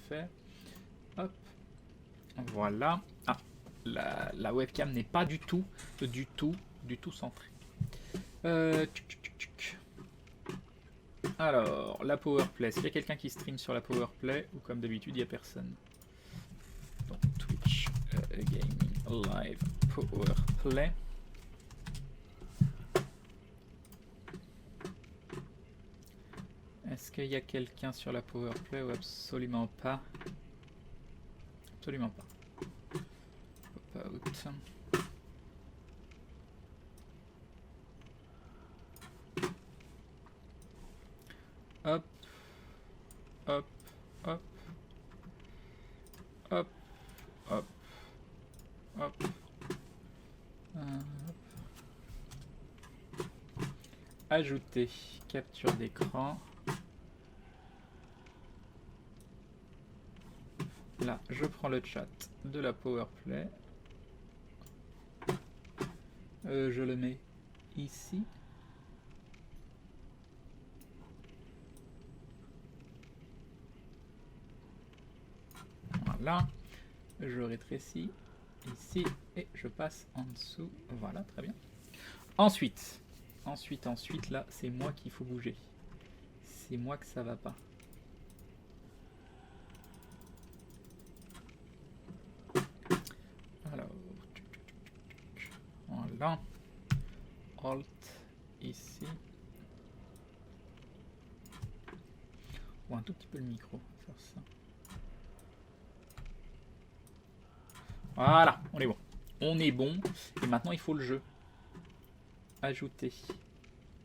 faire. Hop. Voilà. Ah, la webcam n'est pas du tout centrée. Alors, la powerplay. Est-ce qu'il y a quelqu'un qui stream sur la powerplay ou comme d'habitude, il n'y a personne? Donc, Twitch Gaming Live Powerplay. Est-ce qu'il y a quelqu'un sur la powerplay ou absolument pas? Absolument pas. Pop out. Hop. Hop. Hop. Hop. Hop. Hop. Ajouter capture d'écran. Là, je prends le chat de la powerplay. Je le mets ici. Voilà. Je rétrécis ici et je passe en dessous. Voilà, très bien. Ensuite, là, c'est moi qu'il faut bouger. C'est moi que ça va pas. Alors, voilà. Alt ici. Ou un tout petit peu le micro. Faire ça. Voilà, on est bon. On est bon. Et maintenant, il faut le jeu. Ajouter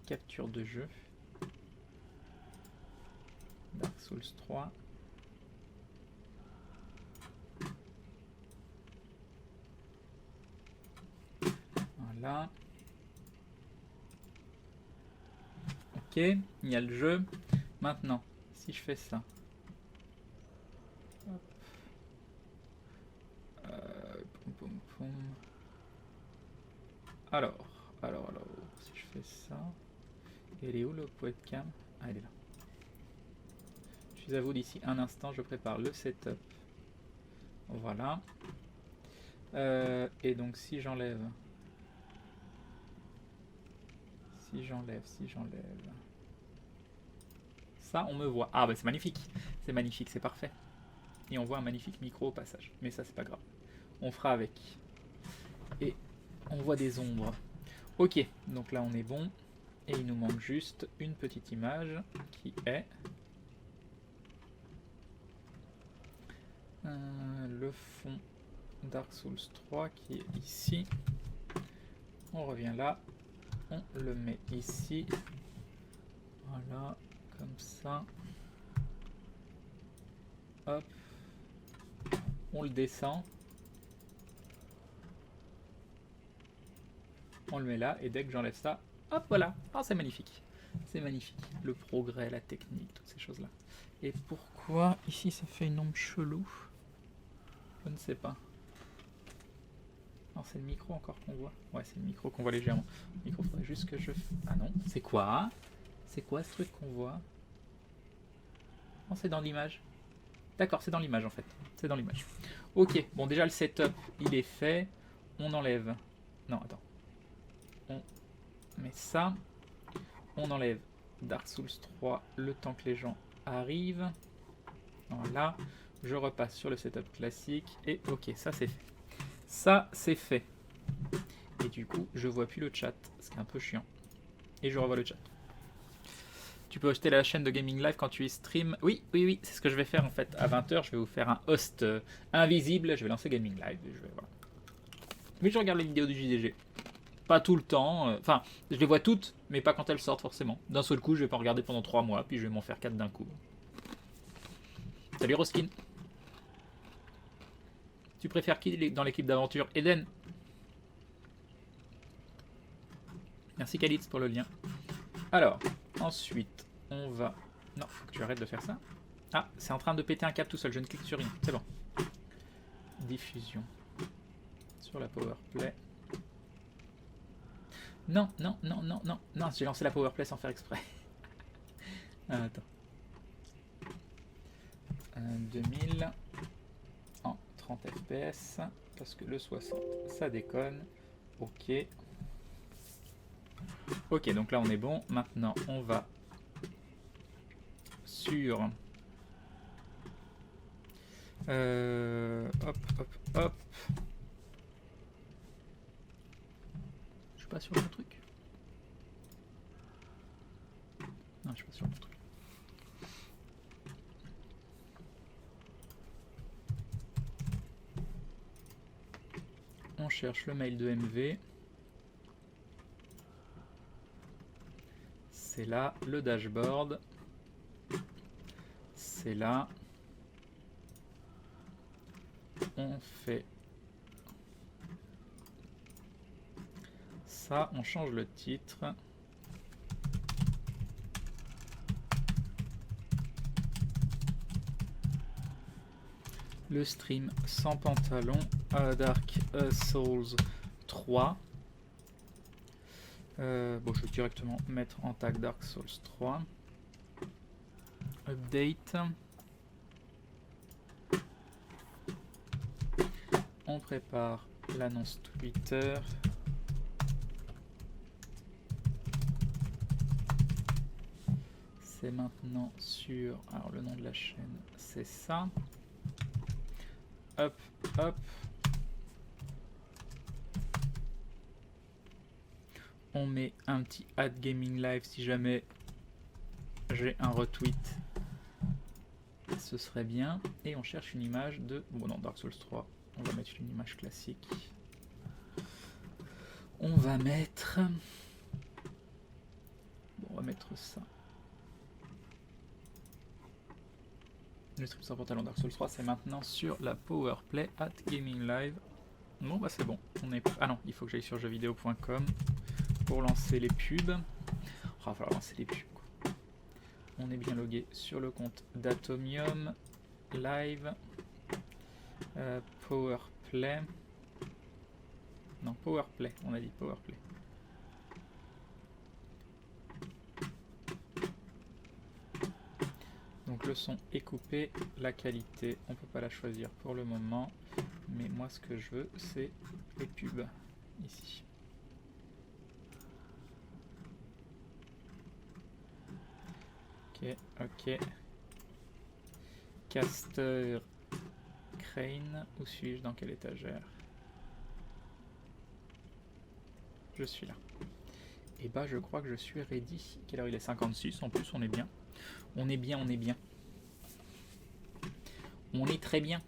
capture de jeu. Dark Souls 3. Voilà. Ok, il y a le jeu. Maintenant, si je fais ça. Poum, poum, poum. Alors, si je fais ça. Elle est où le webcam? Ah, elle est là. Je vous avoue, d'ici un instant, je prépare le setup. Voilà. Et donc, si j'enlève. Ça, on me voit. Ah, bah c'est magnifique. C'est magnifique, c'est parfait. Et on voit un magnifique micro au passage. Mais ça, c'est pas grave. On fera avec. Et on voit des ombres. Ok, donc là, on est bon. Et il nous manque juste une petite image qui est le fond Dark Souls 3 qui est ici. On revient là. On le met ici. Voilà, comme ça. Hop. On le descend. On le met là. Et dès que j'enlève ça, hop, voilà. Ah, c'est magnifique. C'est magnifique. Le progrès, la technique, toutes ces choses-là. Et pourquoi ici ça fait une ombre chelou? Je ne sais pas. Non, c'est le micro encore qu'on voit. Ouais, c'est le micro qu'on voit légèrement. Le micro, faudrait juste que je... Ah non, c'est quoi? C'est quoi ce truc qu'on voit? Non, c'est dans l'image. D'accord, c'est dans l'image en fait. C'est dans l'image. Ok, bon déjà le setup, il est fait. On enlève... Non, attends. On met ça. On enlève Dark Souls 3 le temps que les gens arrivent. Voilà. Je repasse sur le setup classique. Et ok, ça c'est fait. Ça c'est fait. Et du coup, je vois plus le chat, ce qui est un peu chiant. Et je revois le chat. Tu peux hoster la chaîne de Gaming Live quand tu y stream. Oui, c'est ce que je vais faire en fait. À 20h, je vais vous faire un host invisible. Je vais lancer Gaming Live. Voilà. Mais je regarde les vidéos du JDG. Pas tout le temps. Enfin, je les vois toutes, mais pas quand elles sortent forcément. D'un seul coup, je vais pas regarder pendant 3 mois, puis je vais m'en faire 4 d'un coup. Salut Roskin. Tu préfères qui dans l'équipe d'aventure? Eden. Merci Kalitz pour le lien. Alors, ensuite, on va... Non, faut que tu arrêtes de faire ça. Ah, c'est en train de péter un câble tout seul, je ne clique sur rien. C'est bon. Diffusion. Sur la powerplay. Non, j'ai lancé la powerplay sans faire exprès. Attends. 2000 en 30 fps parce que le 60 ça déconne. Ok. Ok, donc là on est bon. Maintenant on va sur hop hop hop. Je suis pas sur le truc. Non, je suis pas sur le truc. On cherche le mail de MV. C'est là, le dashboard. C'est là. On fait ça, on change le titre. Le stream sans pantalon à Dark Souls 3. Bon, je vais directement mettre en tag Dark Souls 3. Update. On prépare l'annonce Twitter. C'est maintenant sur... Alors le nom de la chaîne, c'est ça. Hop, hop. On met un petit add gaming live si jamais j'ai un retweet. Ce serait bien. Et on cherche une image de... Bon non, Dark Souls 3. On va mettre une image classique. On va mettre... Bon, on va mettre ça. Le stream sans pantalon Dark Souls 3, c'est maintenant sur la Powerplay at Gaming Live. Bon, bah c'est bon. On est... Ah non, il faut que j'aille sur jeuxvideo.com pour lancer les pubs. Oh, il va falloir lancer les pubs, quoi. On est bien logué sur le compte d'Atomium Live. Powerplay. Non, Powerplay. On a dit Powerplay. Donc le son est coupé, la qualité, on peut pas la choisir pour le moment, mais moi ce que je veux c'est les pubs ici. Ok, ok. Caster Crane, où suis-je, dans quelle étagère? Je suis là. Et bah je crois que je suis ready. Quelle heure il est? 56, en plus on est bien. On est bien, on est bien. On est très bien.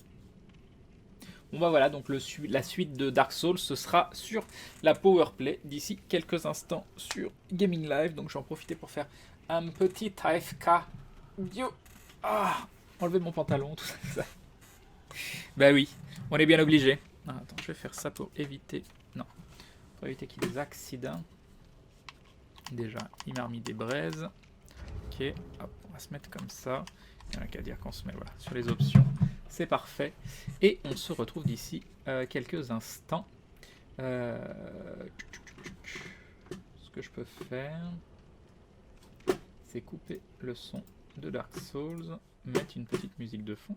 Bon bah voilà, donc la suite de Dark Souls, ce sera sur la Powerplay d'ici quelques instants sur Gaming Live. Donc je vais en profiter pour faire un petit AFK. Yo. Ah, enlever mon pantalon, tout ça. Bah oui, on est bien obligé. Ah, attends, je vais faire ça pour éviter... Non, pour éviter qu'il y ait des accidents. Déjà, il m'a remis des braises. Ok, hop, on va se mettre comme ça. Il n'y a qu'à dire qu'on se met voilà, sur les options. C'est parfait. Et on se retrouve d'ici quelques instants. Ce que je peux faire, c'est couper le son de Dark Souls, mettre une petite musique de fond.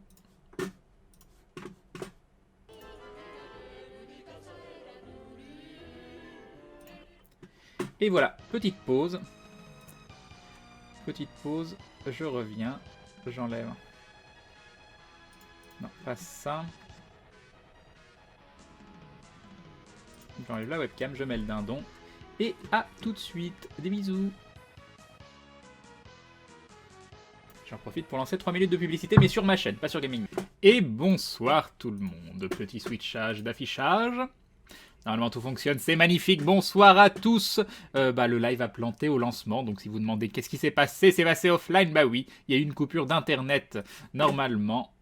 Et voilà, petite pause. Petite pause, je reviens, j'enlève. Non, pas ça. J'enlève la webcam, je mets le dindon. Et à tout de suite, des bisous. J'en profite pour lancer 3 minutes de publicité, mais sur ma chaîne, pas sur Gaming. Et bonsoir tout le monde, petit switchage d'affichage. Normalement tout fonctionne, c'est magnifique, bonsoir à tous. Le live a planté au lancement, donc si vous demandez qu'est-ce qui s'est passé, c'est passé offline, bah oui, il y a eu une coupure d'internet. Normalement,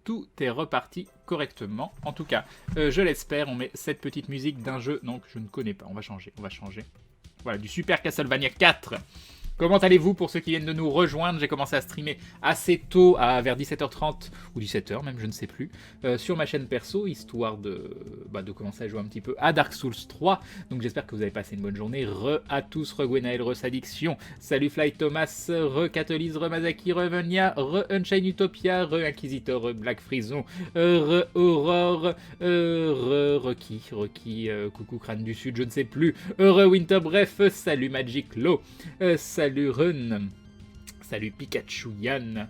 tout est reparti correctement. En tout cas, je l'espère, on met cette petite musique d'un jeu, non, que je ne connais pas, on va changer. Voilà, du Super Castlevania 4. Comment allez-vous pour ceux qui viennent de nous rejoindre? J'ai commencé à streamer assez tôt, vers 17h30 ou 17h même, je ne sais plus, sur ma chaîne perso, histoire de commencer à jouer un petit peu à Dark Souls 3. Donc j'espère que vous avez passé une bonne journée. Re à tous, re Gwenaël, re Sadiction, salut Fly Thomas, re Catalyse, re Mazaki, re Venia, re Unchained Utopia, re Inquisitor, re Black Frison, re Aurore, Rocky, coucou Crâne du Sud, je ne sais plus, re Winter, bref, salut Magic Law, salut Run, salut Pikachu Yann,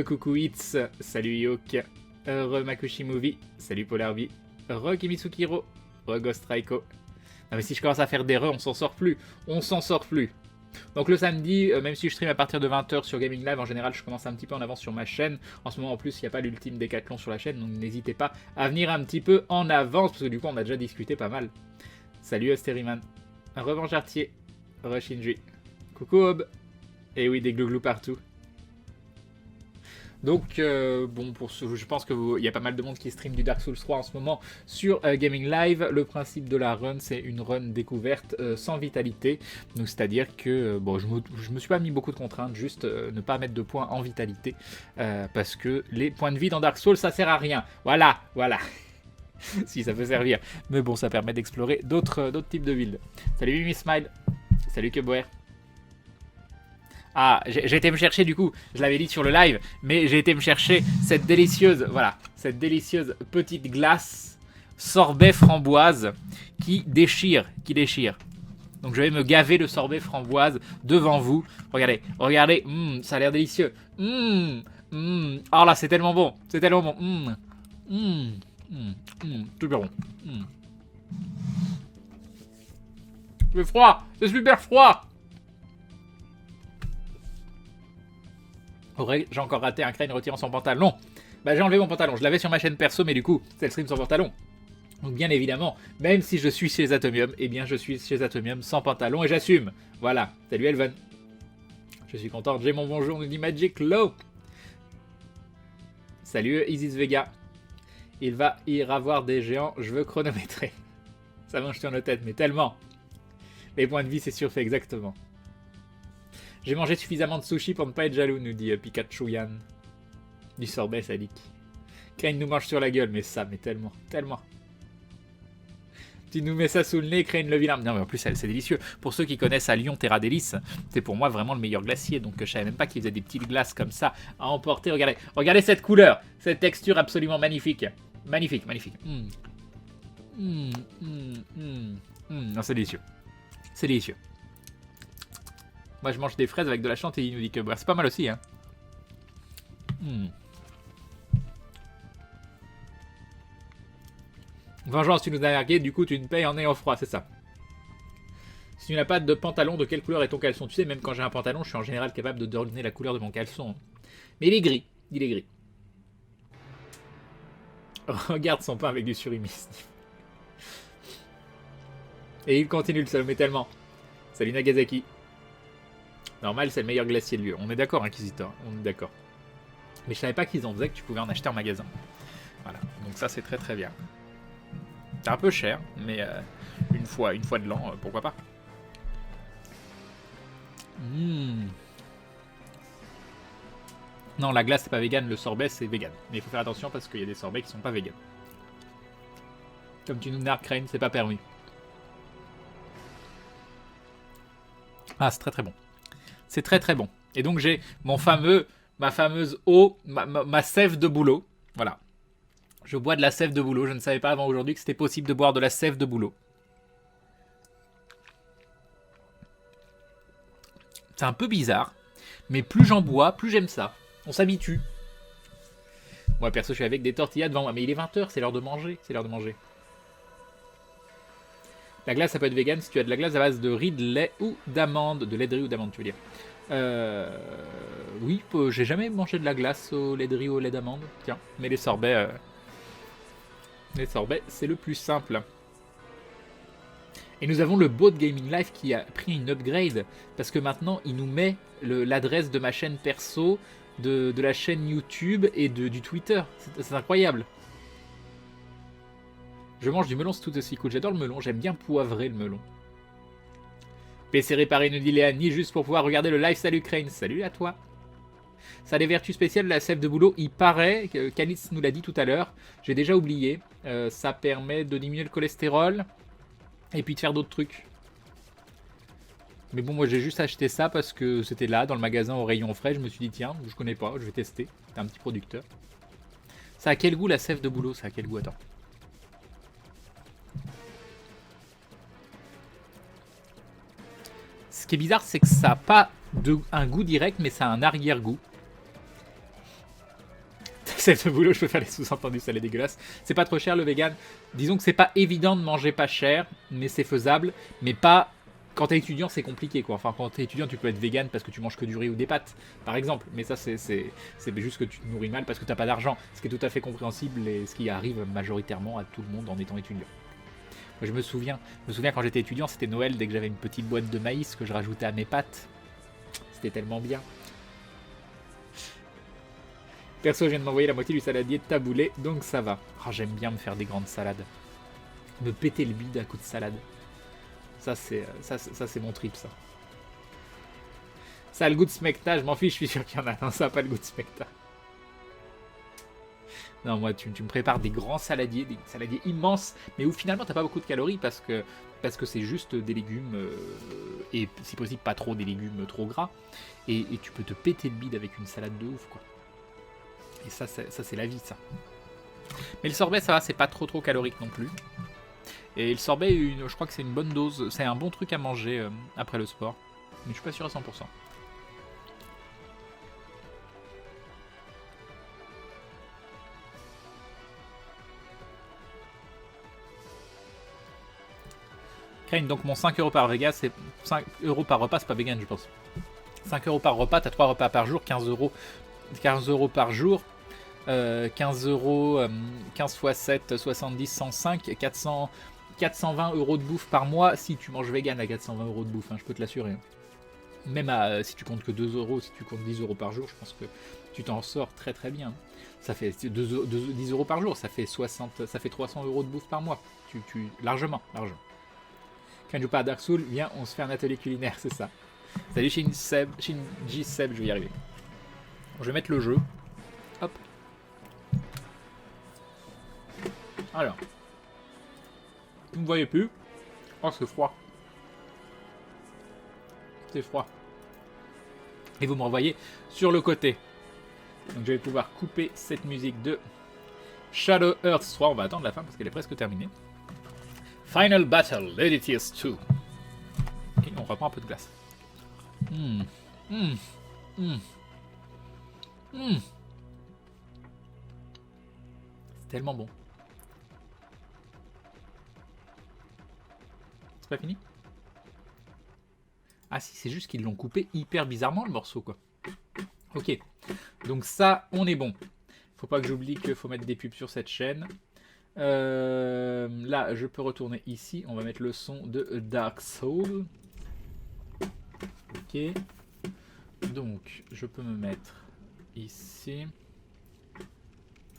coucou Hits, salut Yoke, re Makushi Movie, salut Polarby, re Kimisukiro, re Ghost Raiko. Non mais si je commence à faire des re, on s'en sort plus, Donc le samedi, même si je stream à partir de 20h sur Gaming Live, en général je commence un petit peu en avance sur ma chaîne. En ce moment en plus il n'y a pas l'ultime décathlon sur la chaîne, donc n'hésitez pas à venir un petit peu en avance, parce que du coup on a déjà discuté pas mal. Salut Asteriman, Revanche Artier, Reshinji, coucou Hob, et oui des glouglous partout. Donc, bon, je pense qu'il y a pas mal de monde qui stream du Dark Souls 3 en ce moment sur Gaming Live. Le principe de la run, c'est une run découverte sans vitalité. Donc, c'est-à-dire que, bon, je me suis pas mis beaucoup de contraintes, juste ne pas mettre de points en vitalité. Parce que les points de vie dans Dark Souls, ça sert à rien. Voilà. Si, ça peut servir. Mais bon, ça permet d'explorer d'autres types de builds. Salut Mimi Smile. Salut Keboer. Ah, j'ai été me chercher du coup, je l'avais dit sur le live, mais j'ai été me chercher cette délicieuse petite glace sorbet framboise qui déchire. Donc je vais me gaver de sorbet framboise devant vous. Regardez, ça a l'air délicieux. Oh là, c'est tellement bon, super bon. C'est froid, c'est super froid. J'ai encore raté un Crane retirant son pantalon. Bah j'ai enlevé mon pantalon, je l'avais sur ma chaîne perso, mais du coup, c'est le stream sans pantalon. Donc bien évidemment, même si je suis chez Atomium, eh bien je suis chez Atomium sans pantalon et j'assume. Voilà, salut Elven. Je suis content, j'ai mon bonjour, nous dit Magic Low. Salut Isis Vega. Il va y avoir des géants, je veux chronométrer. Ça mange sur nos têtes, mais tellement. Les points de vie, c'est surfait, exactement. J'ai mangé suffisamment de sushi pour ne pas être jaloux, nous dit Pikachu Yann. Du sorbet sadique. Crane nous mange sur la gueule, mais tellement. Tu nous mets ça sous le nez, Crane le vilain. Non mais en plus c'est délicieux. Pour ceux qui connaissent à Lyon Terra Délice, c'est pour moi vraiment le meilleur glacier. Donc je savais même pas qu'ils faisaient des petites glaces comme ça à emporter. Regardez cette couleur, cette texture absolument magnifique. Magnifique. Non, c'est délicieux. C'est délicieux. Moi je mange des fraises avec de la chantilly, il nous dit que c'est pas mal aussi hein. Vengeance, tu nous as largué, du coup tu ne payes en ayant froid, c'est ça. Si tu n'as pas de pantalon, de quelle couleur est ton caleçon? Tu sais, même quand j'ai un pantalon, je suis en général capable de deviner la couleur de mon caleçon. Mais il est gris, Regarde son pain avec du surimi. Et il continue le seul, mais tellement. Salut Nagasaki. Normal, c'est le meilleur glacier de lieu. On est d'accord, Inquisitor, on est d'accord. Mais je savais pas qu'ils en faisaient, que tu pouvais en acheter en magasin. Voilà, donc ça c'est très bien. C'est un peu cher, mais une fois de l'an, pourquoi pas. Non, la glace c'est pas vegan, le sorbet c'est vegan. Mais il faut faire attention parce qu'il y a des sorbets qui sont pas vegan. Comme tu nous narques, Crane, c'est pas permis. Ah, c'est très bon. C'est très bon. Et donc j'ai ma fameuse eau, ma sève de bouleau. Voilà. Je bois de la sève de bouleau. Je ne savais pas avant aujourd'hui que c'était possible de boire de la sève de bouleau. C'est un peu bizarre. Mais plus j'en bois, plus j'aime ça. On s'habitue. Moi perso je suis avec des tortillas devant moi. Mais il est 20h, c'est l'heure de manger. La glace ça peut être vegan si tu as de la glace à base de riz, de lait ou d'amande. De lait de riz ou d'amande tu veux dire. Oui, j'ai jamais mangé de la glace au lait de riz ou au lait d'amande. Tiens, mais les sorbets, c'est le plus simple. Et nous avons le bot Gaming Live qui a pris une upgrade parce que maintenant il nous met l'adresse de ma chaîne perso, de la chaîne YouTube et du Twitter. C'est incroyable. Je mange du melon, c'est tout aussi cool. J'adore le melon, j'aime bien poivrer le melon. PC réparé, nous dit Léa, ni juste pour pouvoir regarder le live. Salut Crane, salut à toi. Ça a des vertus spéciales, la sève de bouleau. Il paraît, Calice nous l'a dit tout à l'heure, j'ai déjà oublié. Ça permet de diminuer le cholestérol et puis de faire d'autres trucs. Mais bon, moi j'ai juste acheté ça parce que c'était là, dans le magasin au rayon frais. Je me suis dit, tiens, je connais pas, je vais tester. C'est un petit producteur. Ça a quel goût la sève de bouleau? Ça a quel goût? Attends. Ce qui est bizarre, c'est que ça n'a pas un goût direct, mais ça a un arrière-goût. Sève de bouleau, je peux faire les sous-entendus, ça l'est dégueulasse. C'est pas trop cher le vegan. Disons que c'est pas évident de manger pas cher, mais c'est faisable. Mais pas... Quand t'es étudiant, c'est compliqué quoi. Enfin, quand t'es étudiant, tu peux être vegan parce que tu manges que du riz ou des pâtes, par exemple. Mais ça, c'est juste que tu te nourris mal parce que t'as pas d'argent. Ce qui est tout à fait compréhensible et ce qui arrive majoritairement à tout le monde en étant étudiant. Moi, je me souviens quand j'étais étudiant, c'était Noël, dès que j'avais une petite boîte de maïs que je rajoutais à mes pâtes. C'était tellement bien. Perso, je viens de m'envoyer la moitié du saladier taboulé, donc ça va. Oh, j'aime bien me faire des grandes salades. Me péter le bide à coups de salade. Ça, c'est mon trip, ça. Ça a le goût de smecta, je m'en fiche, je suis sûr qu'il y en a. Non, ça n'a pas le goût de smecta. Non, moi, tu me prépares des grands saladiers, des saladiers immenses, mais où finalement, t'as pas beaucoup de calories parce que c'est juste des légumes, et si possible, pas trop des légumes trop gras. Et tu peux te péter le bide avec une salade de ouf, quoi. Et ça, c'est la vie, ça. Mais le sorbet, ça va, c'est pas trop calorique non plus. Et le sorbet, je crois que c'est une bonne dose. C'est un bon truc à manger après le sport. Mais je suis pas sûr à 100%. Crane, donc mon 5€ par vegan, c'est 5€ par repas, c'est pas vegan, je pense. 5€ par repas, t'as 3 repas par jour, 15€ par jour. 15€, 15 x 7, 70, 105, 420€ de bouffe par mois si tu manges vegan à 420€ de bouffe, hein, je peux te l'assurer. Même si tu comptes que 2€, si tu comptes 10€ par jour, je pense que tu t'en sors très très bien. Ça fait 10€ par jour, ça fait 300€ de bouffe par mois. Largement. Quand je joue pas à Dark Souls, viens, on se fait un atelier culinaire, c'est ça. Salut Shinji Seb, je vais y arriver. Je vais mettre le jeu. Hop. Alors. Vous ne me voyez plus. Oh, c'est froid. C'est froid. Et vous me revoyez sur le côté. Donc je vais pouvoir couper cette musique de Shadow Earth 3. On va attendre la fin parce qu'elle est presque terminée. Final Battle, Editius 2. Ok, on reprend un peu de glace. C'est tellement bon. C'est pas fini? Ah si, c'est juste qu'ils l'ont coupé hyper bizarrement le morceau quoi. Ok, donc ça, on est bon. Faut pas que j'oublie qu'il faut mettre des pubs sur cette chaîne. Là, je peux retourner ici. On va mettre le son de Dark Soul. Ok. Donc, je peux me mettre ici.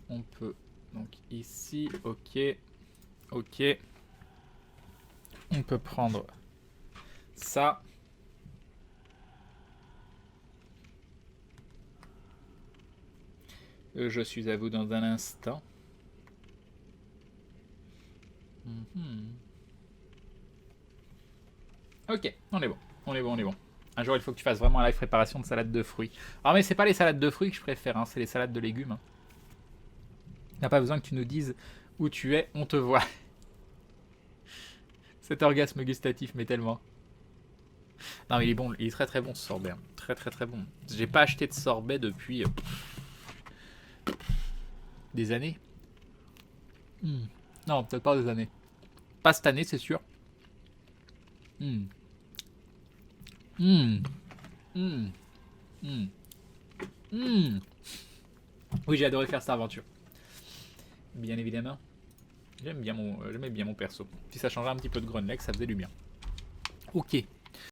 On peut donc ici. Ok. Ok. On peut prendre ça. Je suis à vous dans un instant. Ok, on est bon. On est bon. Un jour, il faut que tu fasses vraiment un live préparation de salade de fruits. Alors, mais c'est pas les salades de fruits que je préfère, hein, c'est les salades de légumes. T'as pas besoin que tu nous dises où tu es, on te voit. Cet orgasme gustatif, mais tellement. Non, mais il est bon, il est très très bon ce sorbet. Hein. Très très très bon. J'ai pas acheté de sorbet depuis des années. Non, peut-être pas des années. Pas cette année, c'est sûr. Oui, j'ai adoré faire cette aventure. Bien évidemment. J'aimais bien mon perso. Si ça changeait un petit peu de Grunleg, ça faisait du bien. Ok.